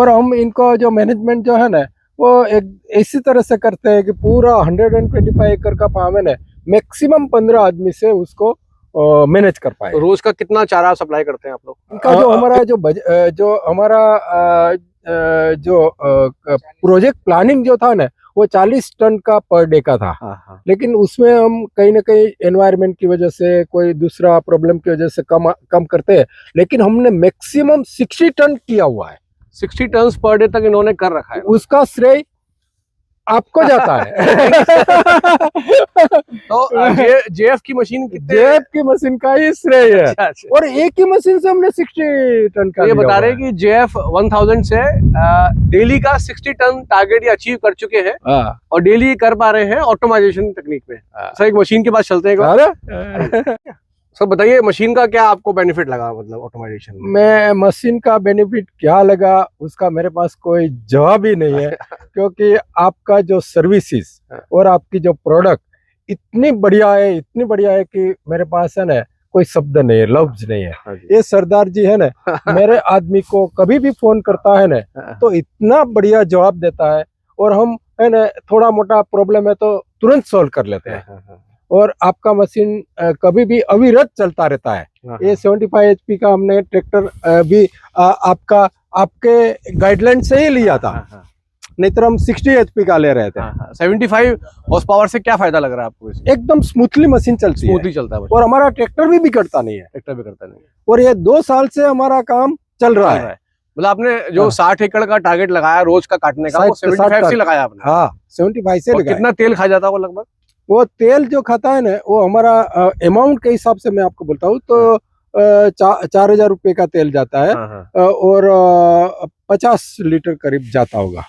और हम इनको जो मैनेजमेंट जो है ना वो एक इसी तरह से करते हैं कि पूरा 125 एकड़ का फार्म है ना, मैक्सिमम 15 आदमी से उसको मैनेज कर पाए। तो रोज का कितना चारा सप्लाई करते हैं आप लोग? इनका जो हमारा जो हमारा जो प्रोजेक्ट प्लानिंग जो था ना वो 40 टन का पर डे का था। हाँ। लेकिन उसमें हम कहीं ना कहीं एनवायरनमेंट की वजह से, कोई दूसरा प्रॉब्लम की वजह से कम करते हैं, लेकिन हमने मैक्सिमम 60 टन किया हुआ है। 60 टन पर डे तक इन्होंने कर रखा है। उसका श्रेय आपको जाता है। तो जेएफ की मशीन कितने? जेएफ की मशीन का ही श्रेय है। अच्छा। और एक ही मशीन से हमने 60 टन का ये बता रहे हैं कि जेएफ 1000 से डेली का 60 टन टारगेट ये अचीव कर चुके हैं। और डेली कर पा रहे हैं ऑटोमाइजेशन तकनीक में। सर एक मशीन के पास चलते हैं। सर बताइए मशीन का क्या आपको बेनिफिट लगा, मतलब ऑटोमाइजेशन में मशीन का बेनिफिट क्या लगा उसका मेरे पास कोई जवाब ही नहीं है। क्योंकि आपका जो सर्विसेज और आपकी जो प्रोडक्ट इतनी बढ़िया है कि मेरे पास है ना कोई शब्द नहीं है, लफ्ज नहीं है। ये सरदार जी है ना, मेरे आदमी को कभी भी फोन करता है ना तो इतना बढ़िया जवाब देता है, और हम है ना थोड़ा मोटा प्रॉब्लम है तो तुरंत सॉल्व कर लेते हैं। और आपका मशीन कभी भी अविरत चलता रहता है। ये 75 HP का हमने ट्रैक्टर भी आपके गाइडलाइन से ही लिया था, नहीं तो हम 60 HP का ले रहे थे। 75 हॉर्स पावर से क्या फायदा लग रहा है आपको? एकदम स्मूथली मशीन चलती है, स्मूथली चलता है और हमारा ट्रैक्टर भी बिगड़ता नहीं है। और ये 2 साल से हमारा काम चल रहा है। मतलब आपने जो 60 एकड़ का टारगेट लगाया रोज का काटने का, वो 75 से लगाया आपने? हाँ 75 से लगाया। कितना तेल खा जाता है वो लगभग? वो तेल जो खाता है ना वो हमारा अमाउंट के हिसाब से मैं आपको बोलता हूँ तो 4000 रुपये का तेल जाता है। और 50 लीटर करीब जाता होगा।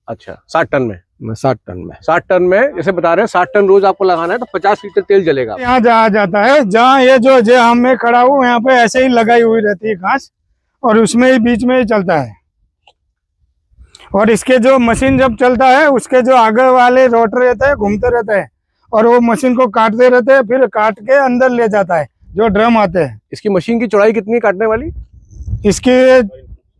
अच्छा 60 टन में? 60 टन में जैसे बता रहे हैं 60 टन रोज आपको लगाना है तो 50 लीटर तेल जलेगा। यहाँ जा जाता है जहाँ ये जो हम में खड़ा हूँ यहाँ पे ऐसे ही लगाई हुई रहती है घास, और उसमें ही बीच में ही चलता है। और इसके जो मशीन जब चलता है उसके जो आगे वाले रोटर रहते हैं घूमते रहते हैं, और वो मशीन को काटते रहते हैं, फिर काट के अंदर ले जाता है जो ड्रम आते हैं। इसकी मशीन की चौड़ाई कितनी है काटने वाली? इसकी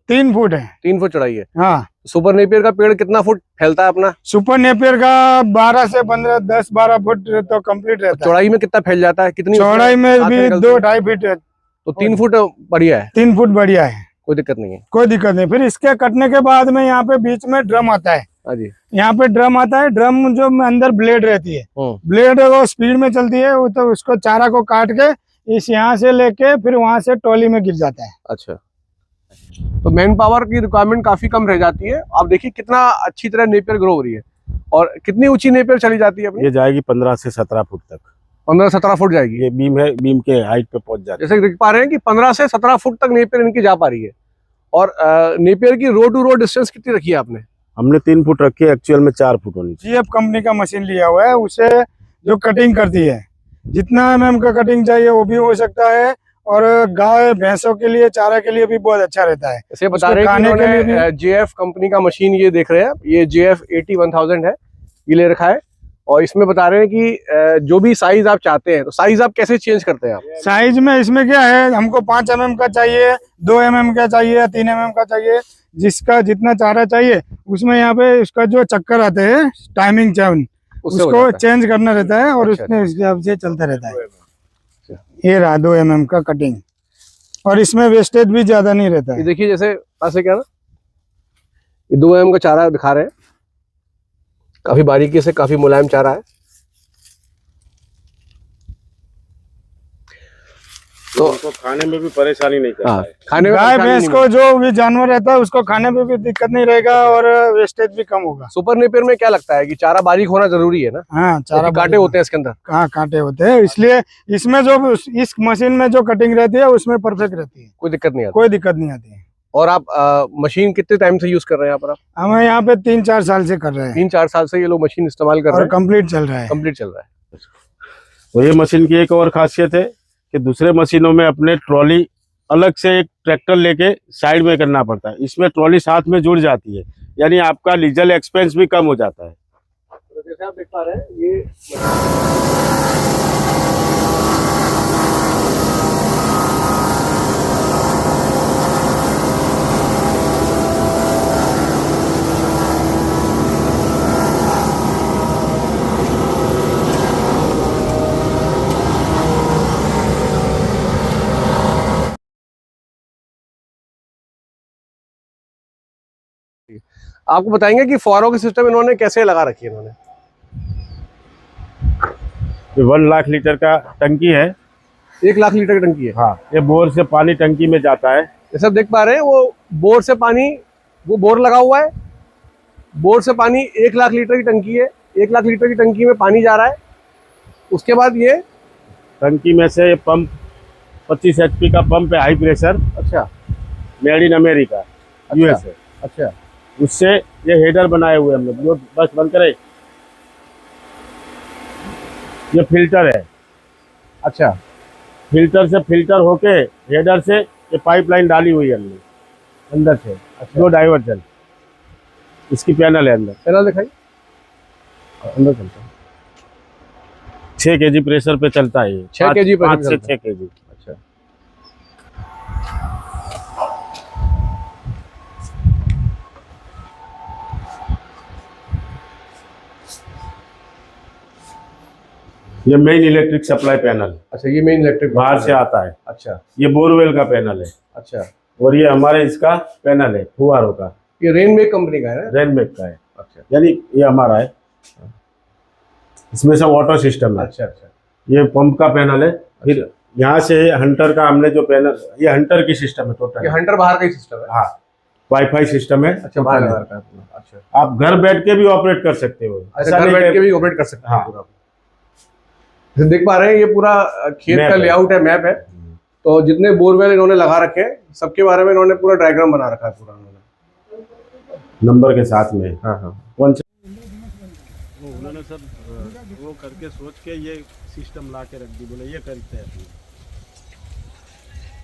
3 फुट है। 3 फुट चौड़ाई है। हाँ। सुपर नेपियर का पेड़ कितना फुट फैलता है अपना? सुपर नेपियर का 12 से 15, 10-12 फुट तो कंप्लीट रहता है। चौड़ाई में कितना फैल जाता है? कितनी चौड़ाई में भी 2-2.5 फीट है। तो 3 फुट बढ़िया है। 3 फुट बढ़िया है, कोई दिक्कत नहीं है। कोई दिक्कत नहीं। फिर इसके कटने के बाद में यहाँ पे बीच में ड्रम आता है। जी। यहाँ पे ड्रम आता है, ड्रम जो अंदर ब्लेड रहती है, ब्लेड वो स्पीड में चलती है, वो तो उसको चारा को काट के इस यहाँ से लेके फिर वहां से ट्रॉली में गिर जाता है। अच्छा, तो मैन पावर की रिक्वायरमेंट काफी कम रह जाती है। आप देखिए कितना अच्छी तरह नेपियर ग्रो हो रही है। और कितनी ऊंची नेपियर चली जाती है अपनी? ये जाएगी 15 से 17 फुट तक। 15-17 फुट जाएगी। ये बीम है, बीम के हाइट पे पहुंच जाती है। जैसे देख पा रहे हैं कि 15 से 17 फुट तक नेपियर इनकी जा पा रही है। और नेपियर की रोड टू रोड डिस्टेंस कितनी रखी है आपने? हमने 3 फुट रखी है, एक्चुअल में 4 फुट होनी चाहिए। जीएफ कंपनी का मशीन लिया हुआ है, उसे जो कटिंग करती है, जितना mm का कटिंग चाहिए वो भी हो सकता है। और गाय भैंसों के लिए चारा के लिए भी बहुत अच्छा रहता है। ऐसे बता रहे हैं कि जेएफ कंपनी का मशीन ये देख रहे हैं, ये जेएफ 80-1000 है, ये ले रखा है। और इसमें बता रहे हैं कि जो भी साइज आप चाहते हैं तो साइज आप कैसे चेंज करते हैं? आप साइज में इसमें क्या है, हमको 5 mm का चाहिए, 2 mm का चाहिए, 3 mm का चाहिए, जिसका जितना चारा चाहिए उसमें यहाँ पे उसका जो चक्कर आते हैं टाइमिंग चेन, उसको चेंज करना रहता है और उसमें हिसाब से चलता रहता है। ये रहा 2 mm का कटिंग, और इसमें वेस्टेज भी ज्यादा नहीं रहता है। देखिए जैसे ऐसे क्या ना, ये 2 mm का चारा दिखा रहे हैं, काफी बारीकी से, काफी मुलायम चारा है। तो उनको खाने में भी परेशानी नहीं करता है। खाने में गाय भैंस को जो भी जानवर रहता है उसको खाने में भी दिक्कत नहीं रहेगा और वेस्टेज भी कम होगा। सुपर नेपियर में क्या लगता है कि चारा बारीक होना जरूरी है ना? हाँ, चारा कांटे होते हैं इसके अंदर। हाँ, कांटे होते हैं, इसलिए इसमें जो इस मशीन में जो कटिंग रहती है उसमें परफेक्ट रहती है, कोई दिक्कत नहीं आती। कोई दिक्कत नहीं आती है। और आप मशीन कितने टाइम से यूज कर रहे हैं यहाँ पर? हम यहाँ पे 3-4 साल से कर रहे हैं। 3-4 साल से ये लोग मशीन इस्तेमाल कर रहे हैं। कंप्लीट चल रहा है। कंप्लीट चल रहा है। तो ये मशीन की एक और खासियत है कि दूसरे मशीनों में अपने ट्रॉली अलग से एक ट्रैक्टर लेके साइड में करना पड़ता है, इसमें ट्रॉली साथ में जुड़ जाती है, यानी आपका डीजल एक्सपेंस भी कम हो जाता है। तो जैसे आप देख पा रहे हैं ये आपको बताएंगे कि फुहारों की सिस्टम इन्होंने कैसे लगा रखी है इन्होंने। ये 1 लाख लीटर का टंकी है। 1 लाख लीटर की टंकी है। हाँ, ये बोर से पानी टंकी में जाता है। ये सब देख पा रहे हैं, वो बोर से पानी, वो बोर लगा हुआ है, बोर से पानी 1 लाख लीटर की टंकी है। 1 लाख लीटर की टंकी में पानी जा रहा है। उसके बाद ये टंकी में से ये पंप 25 HP का पंप है, हाई प्रेशर, अच्छा मेड इन अमेरिका, USA। अच्छा उससे ये हेडर बनाए हुए हम लोग, जो बस बंद करे। ये फिल्टर है। अच्छा फिल्टर से फिल्टर होके हेडर से ये पाइपलाइन डाली हुई है हमने अंदर से। अच्छा। दो डाइवर्जन, इसकी पैनल है अंदर। पैनल दिखाई, अंदर चलता है 6 kg प्रेशर पे चलता है ये। 6 kg पे 5 से चलता 6 kg। अच्छा ये मेन इलेक्ट्रिक सप्लाई पैनल अच्छा, ये मेन इलेक्ट्रिक बाहर से आता है। अच्छा ये बोरवेल का पैनल है अच्छा, और ये हमारे इसका पैनल है फुहारों का, ये रेनमेक कंपनी का है ना? रेनमेक का है। अच्छा यानी ये हमारा है, इसमें सब ऑटो सिस्टम है। अच्छा अच्छा ये पंप का पैनल है। फिर यहाँ से हंटर का हमने जो पैनल, ये हंटर की सिस्टम है टोटल। ये हंटर बाहर का ही सिस्टम है। हाँ, वाईफाई सिस्टम है। अच्छा, बाहर का है। अच्छा आप घर बैठ के भी ऑपरेट कर सकते हो। अच्छा, घर बैठ के भी ऑपरेट कर सकते हैं हाँ। पूरा। जैसे देख पा रहे हैं, ये पूरा खेत मैप का है। लेआउट है, मैप है। तो जितने बोरवेल इन्होंने लगा रखे हैं, सबके बारे में इन्होंने पूरा डायग्राम बना रखा है पूरा इन्होंने, नंबर के साथ में। हाँ हाँ। कौन सा उन्होंने सर वो करके सोच के ये सिस्टम ला के रख दी, बोले ये करते हैं।